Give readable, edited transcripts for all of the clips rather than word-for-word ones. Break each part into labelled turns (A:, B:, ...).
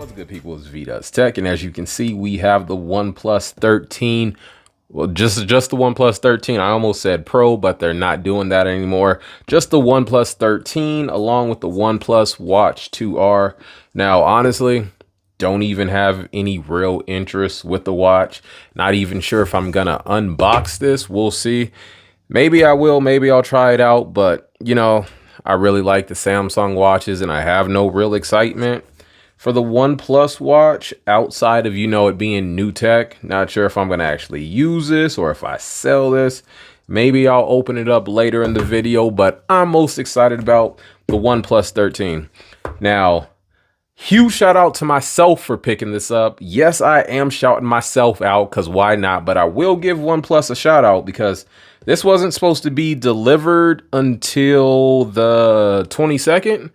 A: What's good, people? It's V-Does Tech, and as you can see, we have the OnePlus 13. Well, just the OnePlus 13. I almost said Pro, but they're not doing that anymore. Just the OnePlus 13, along with the OnePlus Watch 2R. Now, honestly, don't even have any real interest with the watch. Not even sure if I'm gonna unbox this. We'll see. Maybe I will. Maybe I'll try it out. But you know, I really like the Samsung watches, and I have no real excitement for the OnePlus watch outside of, you know, it being new tech. Not sure if I'm going to actually use this or if I sell this. Maybe I'll open it up later in the video, but I'm most excited about the OnePlus 13. Now, huge shout out to myself for picking this up. Yes, I am shouting myself out because why not? But I will give OnePlus a shout out because this wasn't supposed to be delivered until the 22nd,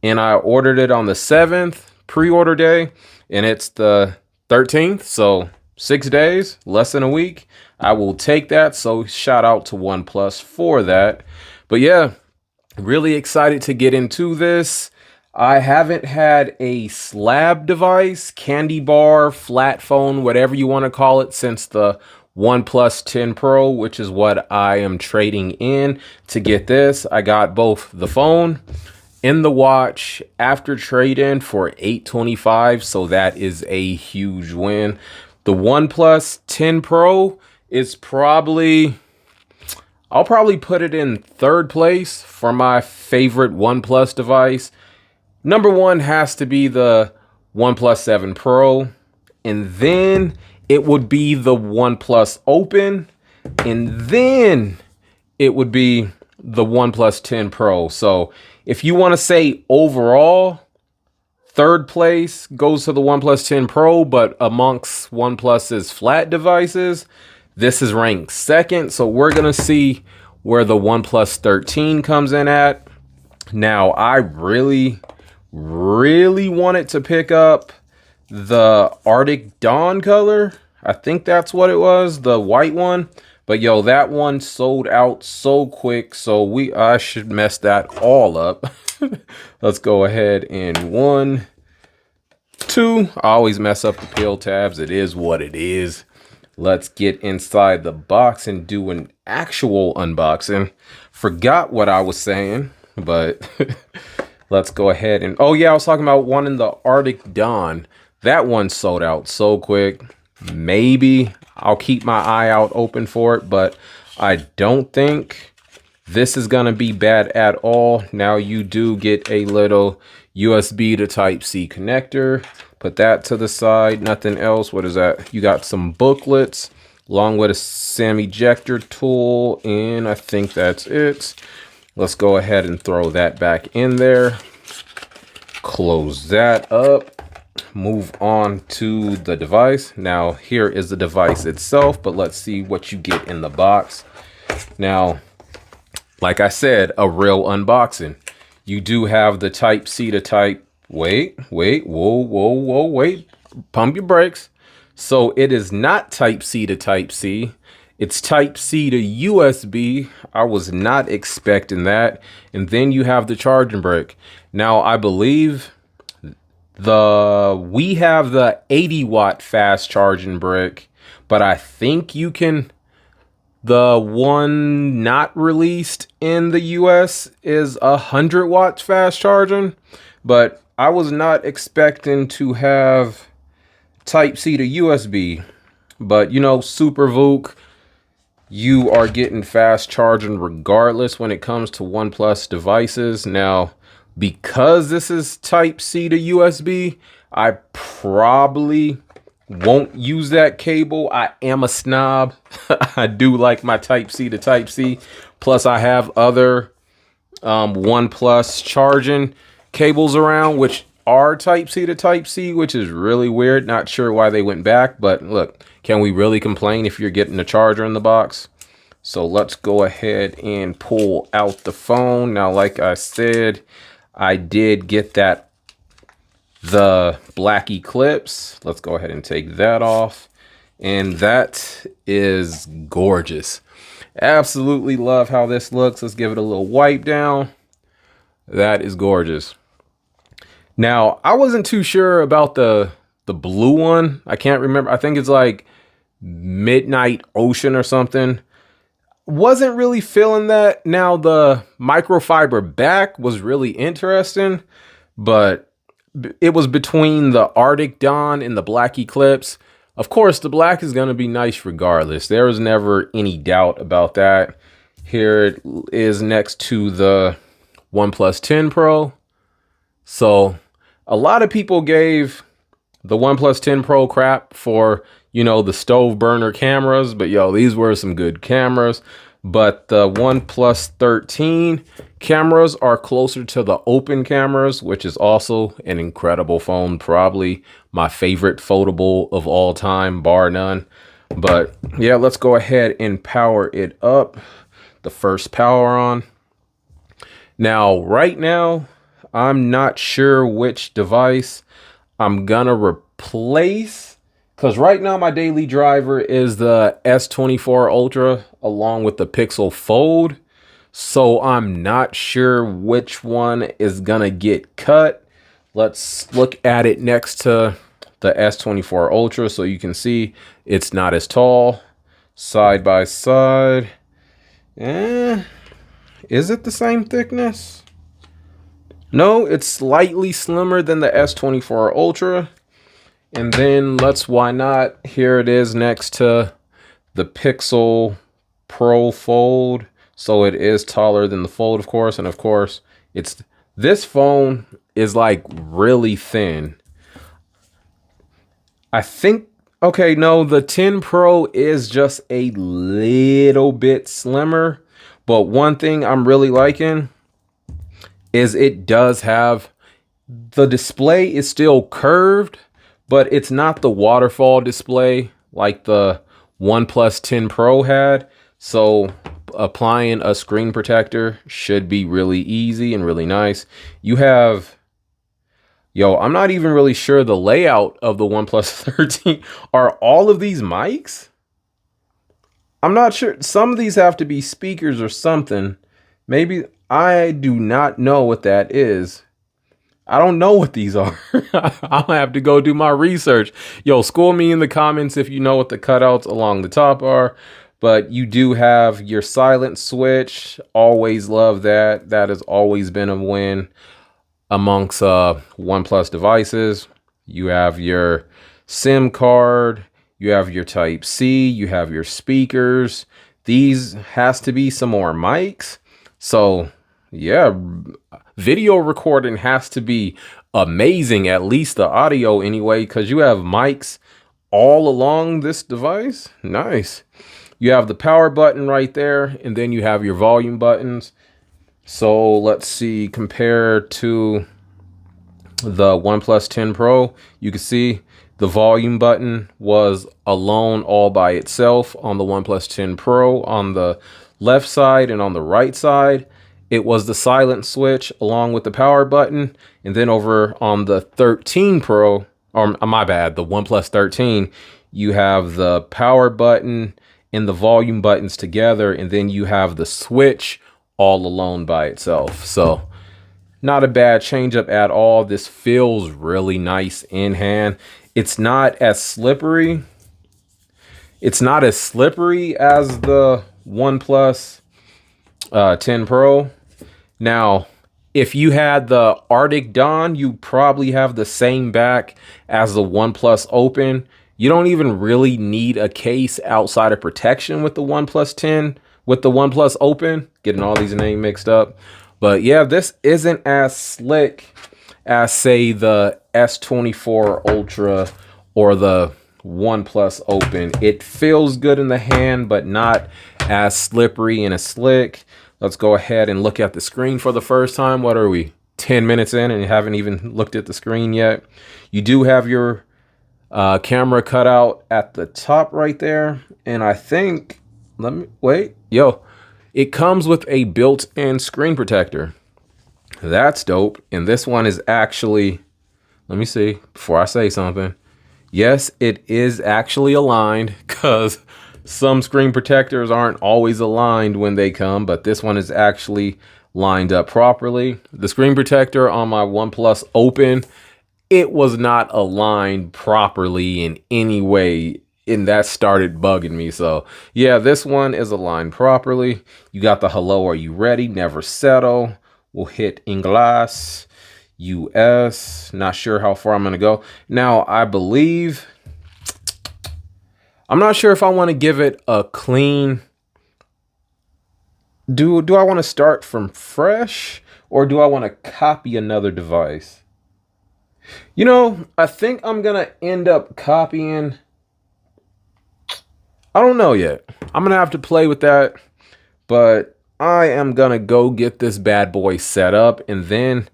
A: and I ordered it on the 7th. Pre-order day, and it's the 13th, so 6 days, less than a week. I will take that, so shout out to OnePlus for that. But yeah, really excited to get into this. I haven't had a slab device, candy bar, flat phone, whatever you want to call it, since the OnePlus 10 Pro, which is what I am trading in to get this. I got both the phone in the watch after trade-in for $825, so that is a huge win. The OnePlus 10 Pro is probably, I'll probably put it in third place for my favorite OnePlus device. Number one has to be the OnePlus 7 Pro, and then it would be the OnePlus Open, and then it would be the OnePlus 10 Pro. So if you want to say overall, third place goes to the OnePlus 10 Pro, but amongst OnePlus's flat devices, this is ranked second. So we're going to see where the OnePlus 13 comes in at. Now, I really wanted to pick up the Arctic Dawn color. I think that's what it was, the white one. But yo, that one sold out so quick, so I should mess that all up. Let's go ahead and 1, 2. I always mess up the peel tabs. It is what it is. Let's get inside the box and do an actual unboxing. Forgot what I was saying, but let's go ahead and, oh yeah, I was talking about one in the Arctic Dawn. That one sold out so quick. Maybe I'll keep my eye out open for it, but I don't think this is going to be bad at all. Now you do get a little USB to Type-C connector. Put that to the side. Nothing else. What is that? You got some booklets along with a SIM ejector tool, and I think that's it. Let's go ahead and throw that back in there. Close that up. Move on to the device. Now here is the device itself, but let's see what you get in the box. Now, like I said, a real unboxing. You do have the Type-C to Type, wait, pump your brakes. So it is not Type-C to Type-C. It's Type-C to USB. I was not expecting that. And then you have the charging brick. Now I believe we have the 80-watt fast charging brick, but I think you can, the one not released in the US is 100 watts fast charging, but I was not expecting to have Type-C to USB. But you know, Super VOOC, you are getting fast charging regardless when it comes to OnePlus devices. Now, because this is Type-C to USB, I probably won't use that cable. I am a snob. I do like my Type-C to Type-C. Plus, I have other OnePlus charging cables around, which are Type-C to Type-C, which is really weird. Not sure why they went back, but look, can we really complain if you're getting a charger in the box? So let's go ahead and pull out the phone. Now, like I said, I did get the Black Eclipse. Let's go ahead and take that off. And that is gorgeous. Absolutely love how this looks. Let's give it a little wipe down. That is gorgeous. Now, I wasn't too sure about the blue one. I can't remember. I think it's like Midnight Ocean or something. Wasn't really feeling that. Now, the microfiber back was really interesting, but it was between the Arctic Dawn and the Black Eclipse. Of course, the black is going to be nice regardless. There was never any doubt about that. Here it is next to the OnePlus 10 Pro. So a lot of people gave the OnePlus 10 Pro crap for, you know, the stove burner cameras, but yo, these were some good cameras. But the OnePlus 13 cameras are closer to the open cameras, which is also an incredible phone. Probably my favorite foldable of all time, bar none. But yeah, let's go ahead and power it up. The first power on. Now, right now, I'm not sure which device I'm gonna replace, because right now my daily driver is the S24 Ultra along with the Pixel Fold. So I'm not sure which one is gonna get cut. Let's look at it next to the S24 Ultra so you can see it's not as tall. Side by side. Is it the same thickness? No, it's slightly slimmer than the S24 Ultra. And then why not? Here it is next to the Pixel Pro Fold. So it is taller than the Fold, of course. And of course, this phone is like really thin. I think, okay, no, the 10 Pro is just a little bit slimmer. But one thing I'm really liking is it does have, the display is still curved, but it's not the waterfall display like the OnePlus 10 Pro had. So applying a screen protector should be really easy and really nice. You have, yo, I'm not even really sure the layout of the OnePlus 13. Are all of these mics? I'm not sure. Some of these have to be speakers or something. Maybe, I do not know what that is. I don't know what these are. I'll have to go do my research. Yo, school me in the comments if you know what the cutouts along the top are. But you do have your silent switch. Always love that. That has always been a win amongst OnePlus devices. You have your SIM card. You have your Type-C. You have your speakers. These has to be some more mics. So yeah, video recording has to be amazing, at least the audio anyway, because you have mics all along this device. Nice. You have the power button right there, and then you have your volume buttons. So let's see, compared to the OnePlus 10 Pro, you can see the volume button was alone all by itself on the OnePlus 10 Pro on the left side, and on the right side it was the silent switch along with the power button. And then over on the 13 Pro, or my bad, the OnePlus 13, you have the power button and the volume buttons together, and then you have the switch all alone by itself. So not a bad change up at all. This feels really nice in hand. It's not as slippery. It's not as slippery as the OnePlus 10 Pro. Now, if you had the Arctic Dawn, you probably have the same back as the OnePlus Open. You don't even really need a case outside of protection with the OnePlus 10, with the OnePlus Open. Getting all these names mixed up. But yeah, this isn't as slick as, say, the S24 Ultra or the OnePlus Open. It feels good in the hand, but not as slippery and as slick. Let's go ahead and look at the screen for the first time. What are we, 10 minutes in and haven't even looked at the screen yet? You do have your camera cutout at the top right there. And I think, let me, wait, yo, it comes with a built-in screen protector. That's dope. And this one is actually, let me see, before I say something. Yes, it is actually aligned, because some screen protectors aren't always aligned when they come, but this one is actually lined up properly. The screen protector on my OnePlus Open, it was not aligned properly in any way, and that started bugging me. So yeah, this one is aligned properly. You got the hello, are you ready, never settle. We'll hit English, US. Not sure how far I'm gonna go. Now I believe, I'm not sure if I want to give it a clean, do I want to start from fresh, or do I want to copy another device? You know, I think I'm gonna end up copying, I don't know yet. I'm gonna have to play with that, but I am gonna go get this bad boy set up, and then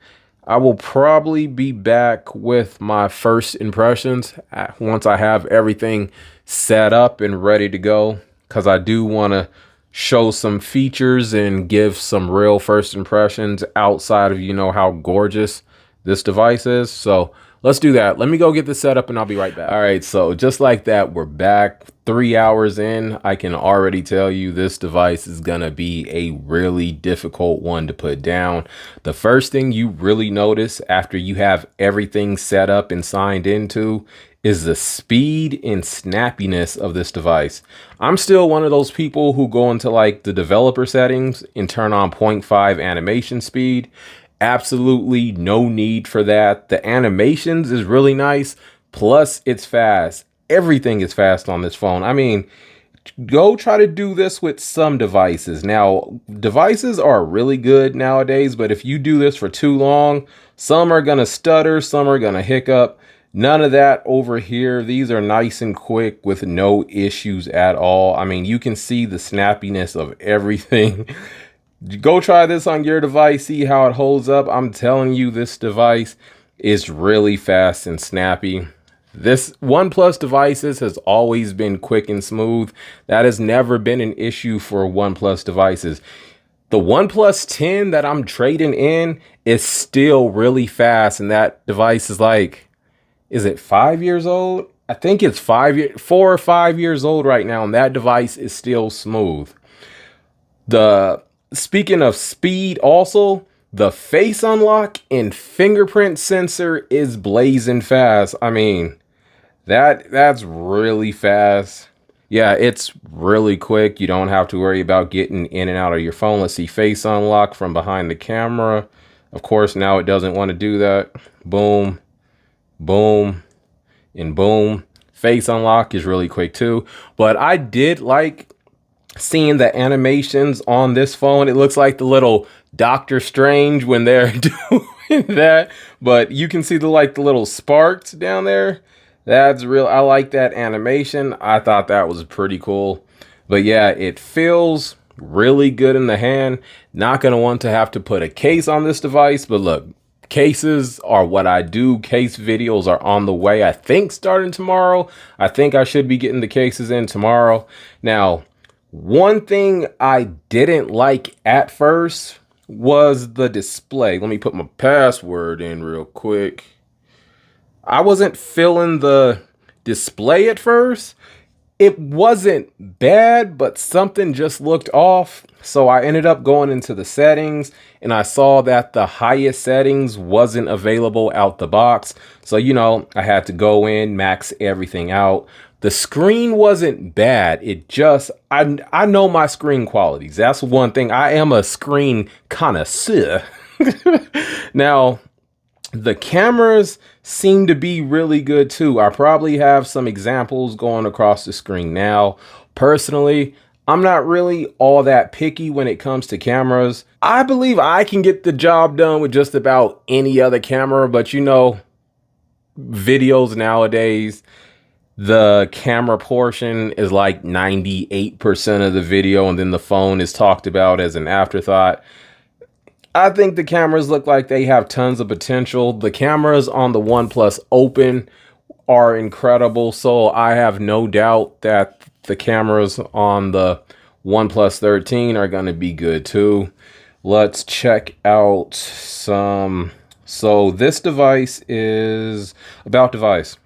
A: I will probably be back with my first impressions once I have everything set up and ready to go, because I do want to show some features and give some real first impressions outside of, you know, how gorgeous this device is. So let's do that. Let me go get this set up and I'll be right back. All right, so just like that, we're back 3 hours in. I can already tell you this device is gonna be a really difficult one to put down. The first thing you really notice after you have everything set up and signed into is the speed and snappiness of this device. I'm still one of those people who go into like the developer settings and turn on 0.5 animation speed. Absolutely no need for that. The animations is really nice, plus it's fast. Everything is fast on this phone. I mean, go try to do this with some devices. Now, devices are really good nowadays, but if you do this for too long, some are gonna stutter, some are gonna hiccup. None of that over here. These are nice and quick with no issues at all. I mean, you can see the snappiness of everything. Go try this on your device, see how it holds up. I'm telling you, this device is really fast and snappy. This OnePlus devices has always been quick and smooth. That has never been an issue for OnePlus devices. The OnePlus 10 that I'm trading in is still really fast, and that device is like, is it 5 years old? I think it's 4 or 5 years old right now, and that device is still smooth. Speaking of speed, also, the face unlock and fingerprint sensor is blazing fast. I mean, that's really fast. Yeah, it's really quick. You don't have to worry about getting in and out of your phone. Let's see, face unlock from behind the camera. Of course, now it doesn't want to do that. Boom, boom, and boom. Face unlock is really quick too. But I did like seeing the animations on this phone. It looks like the little Doctor Strange when they're doing that, but you can see the little sparks down there. That's real. I like that animation. I thought that was pretty cool. But yeah, it feels really good in the hand. Not gonna want to have to put a case on this device, but look, cases are what I do. Case videos are on the way, I think starting tomorrow. I think I should be getting the cases in tomorrow. Now, one thing I didn't like at first was the display. Let me put my password in real quick. I wasn't feeling the display at first. It wasn't bad, but something just looked off. So I ended up going into the settings and I saw that the highest settings wasn't available out the box. So, you know, I had to go in, max everything out. The screen wasn't bad. It just, I know my screen qualities. That's one thing. I am a screen connoisseur. Now, the cameras seem to be really good too. I probably have some examples going across the screen now. Personally, I'm not really all that picky when it comes to cameras. I believe I can get the job done with just about any other camera, but you know, videos nowadays, the camera portion is like 98% of the video, and then the phone is talked about as an afterthought. I think the cameras look like they have tons of potential. The cameras on the OnePlus Open are incredible, so I have no doubt that the cameras on the OnePlus 13 are going to be good too. Let's check out some. So this device is about device.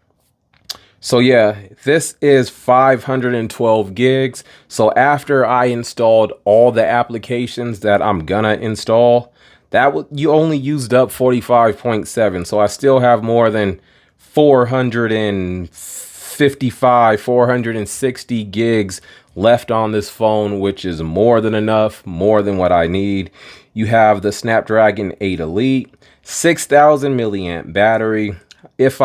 A: So yeah, this is 512 gigs. So after I installed all the applications that I'm gonna install, you only used up 45.7. So I still have more than 455, 460 gigs left on this phone, which is more than enough, more than what I need. You have the Snapdragon 8 Elite, 6,000 milliamp battery. If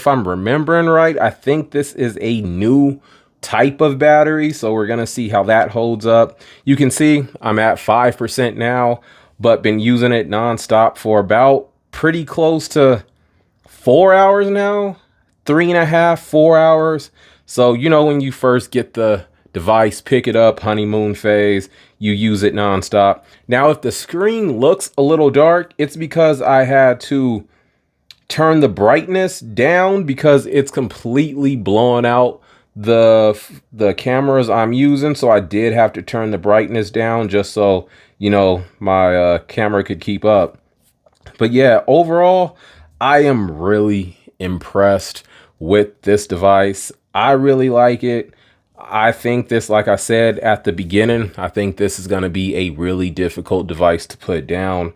A: I'm remembering right, I think this is a new type of battery, so we're gonna see how that holds up. You can see I'm at 5% now, but been using it nonstop for about pretty close to 4 hours now, 3.5, 4 hours. So you know, when you first get the device, pick it up, honeymoon phase, you use it nonstop. Now if the screen looks a little dark, it's because I had to turn the brightness down because it's completely blowing out the cameras I'm using. So I did have to turn the brightness down just so, you know, my camera could keep up. But yeah, overall, I am really impressed with this device. I really like it. I think this, like I said at the beginning, I think this is going to be a really difficult device to put down.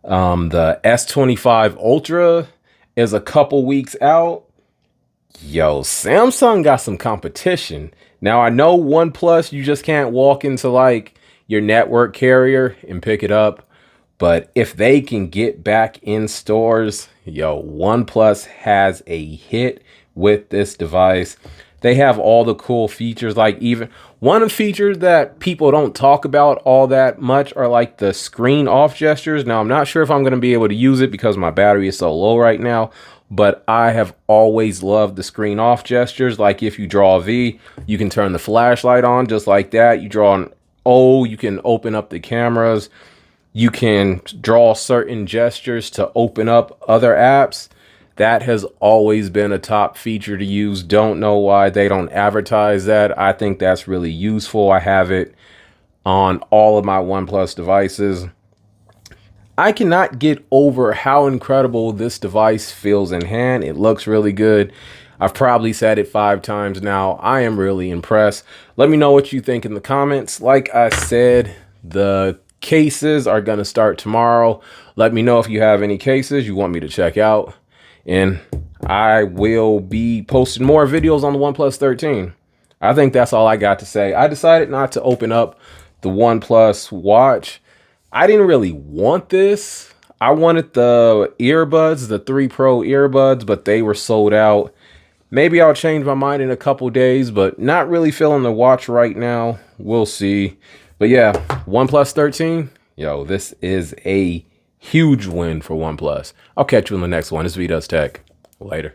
A: The S25 Ultra is a couple weeks out. Yo, Samsung got some competition. Now I know OnePlus, you just can't walk into like your network carrier and pick it up. But if they can get back in stores, yo, OnePlus has a hit with this device. They have all the cool features, like even one of the features that people don't talk about all that much are like the screen off gestures. Now, I'm not sure if I'm going to be able to use it because my battery is so low right now, but I have always loved the screen off gestures. Like if you draw a V, you can turn the flashlight on just like that. You draw an O, you can open up the cameras. You can draw certain gestures to open up other apps. That has always been a top feature to use. Don't know why they don't advertise that. I think that's really useful. I have it on all of my OnePlus devices. I cannot get over how incredible this device feels in hand. It looks really good. I've probably said it 5 times now. I am really impressed. Let me know what you think in the comments. Like I said, the cases are going to start tomorrow. Let me know if you have any cases you want me to check out. And I will be posting more videos on the OnePlus 13. I think that's all I got to say. I decided not to open up the OnePlus Watch. I didn't really want this. I wanted the earbuds, the 3 Pro earbuds, but they were sold out. Maybe I'll change my mind in a couple days, but not really feeling the watch right now. We'll see. But yeah, OnePlus 13, yo, this is a huge win for OnePlus. I'll catch you in the next one. This is V-Dust Tech. Later.